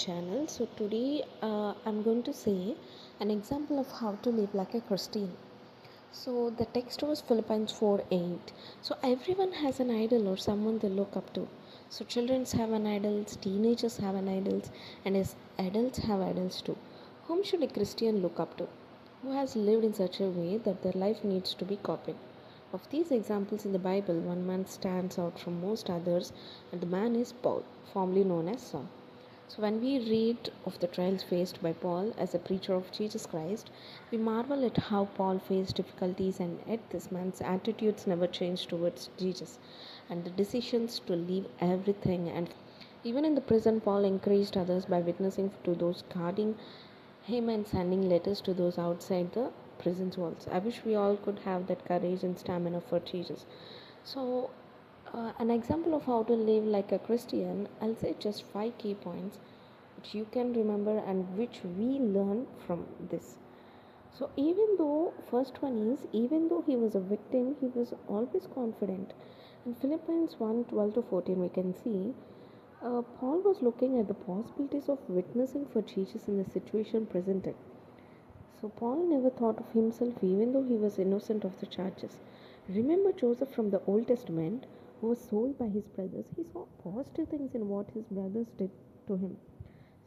channel. So today I'm going to say an example of how to live like a Christian. So the text was Philippians 4:8. So everyone has an idol or someone they look up to. So children have an idols, teenagers have an idols, and as adults have idols too. Whom should a Christian look up to? Who has lived in such a way that their life needs to be copied? Of these examples in the Bible, one man stands out from most others, and the man is Paul, formerly known as Saul. So, when we read of the trials faced by Paul as a preacher of Jesus Christ, we marvel at how Paul faced difficulties, and yet this man's attitudes never changed towards Jesus, and the decisions to leave everything. And even in the prison, Paul encouraged others by witnessing to those guarding him and sending letters to those outside the prison's walls. I wish we all could have that courage and stamina for Jesus. So, an example of how to live like a Christian, I'll say just 5 key points which you can remember and which we learn from this. So, even though he was a victim, he was always confident. In Philippians 1:12 to 14, we can see Paul was looking at the possibilities of witnessing for Jesus in the situation presented. So Paul never thought of himself even though he was innocent of the charges. Remember Joseph from the Old Testament who was sold by his brothers. He saw positive things in what his brothers did to him.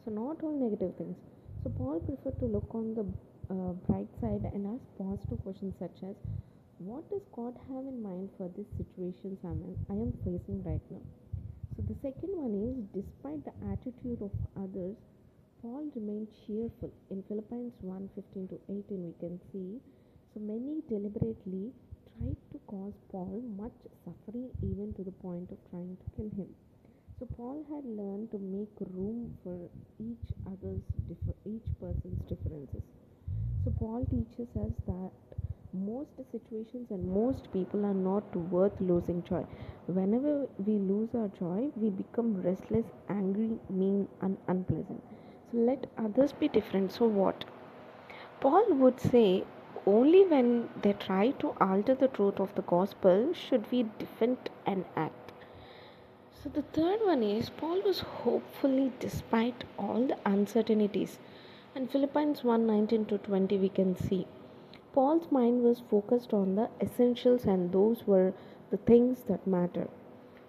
So not all negative things. So Paul preferred to look on the bright side and ask positive questions such as, what does God have in mind for this situation I am facing right now? So the second one is, despite the attitude of others, Paul remained cheerful. In Philippians 1:15 to 18, we can see so many deliberately tried to cause Paul much suffering, even to the point of trying to kill him. So Paul had learned to make room for each person's differences. So Paul teaches us that most situations and most people are not worth losing joy. Whenever we lose our joy, we become restless, angry, mean, and unpleasant. So let others be different. So what? Paul would say only when they try to alter the truth of the gospel should we defend and act. So the third one is Paul was hopefully despite all the uncertainties. In Philippians 1:19 to 20 we can see Paul's mind was focused on the essentials and those were the things that matter.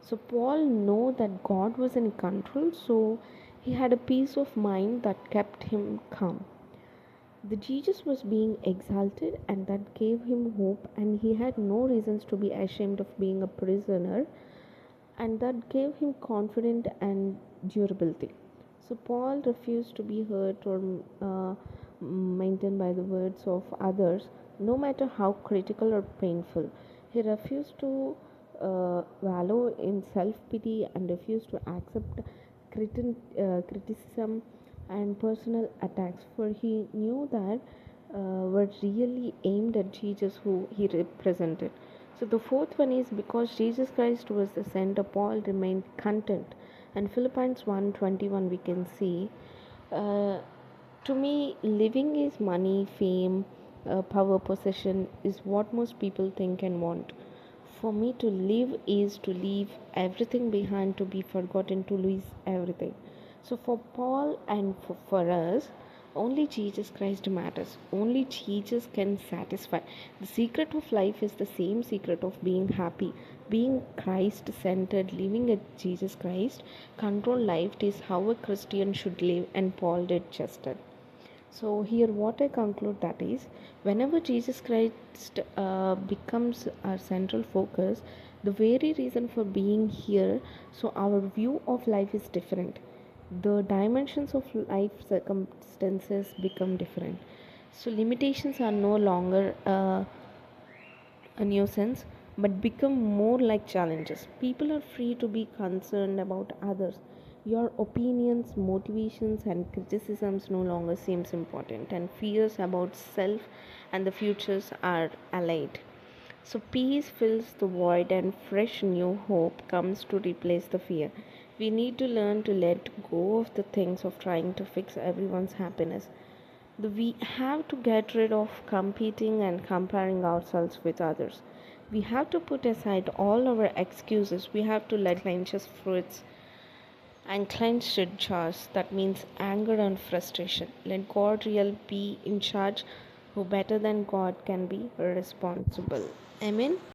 So Paul knew that God was in control, so he had a peace of mind that kept him calm. The Jesus was being exalted and that gave him hope, and he had no reasons to be ashamed of being a prisoner, and that gave him confidence and durability. So Paul refused to be hurt or maintained by the words of others, no matter how critical or painful. He refused to wallow in self pity and refused to accept criticism and personal attacks, for he knew that were really aimed at Jesus, who he represented. So the fourth one is because Jesus Christ was the center, Paul remained content. And Philippians 1:21 we can see, uh, to me, living is money, fame, power, possession is what most people think and want. For me, to live is to leave everything behind, to be forgotten, to lose everything. So, for Paul and for us, only Jesus Christ matters. Only Jesus can satisfy. The secret of life is the same secret of being happy. Being Christ centered, living at Jesus Christ, control life is how a Christian should live, and Paul did just that. So, here what I conclude that is whenever Jesus Christ becomes our central focus, the very reason for being here, so our view of life is different. The dimensions of life circumstances become different. So, limitations are no longer a nuisance but become more like challenges. People are free to be concerned about others. Your opinions, motivations, and criticisms no longer seems important, and fears about self and the futures are allayed. So peace fills the void, and fresh new hope comes to replace the fear. We need to learn to let go of the things of trying to fix everyone's happiness. We have to get rid of competing and comparing ourselves with others. We have to put aside all our excuses. We have to let anxious fruits And clenched jars, that means anger and frustration. Let God real be in charge. Who better than God can be responsible? Amen.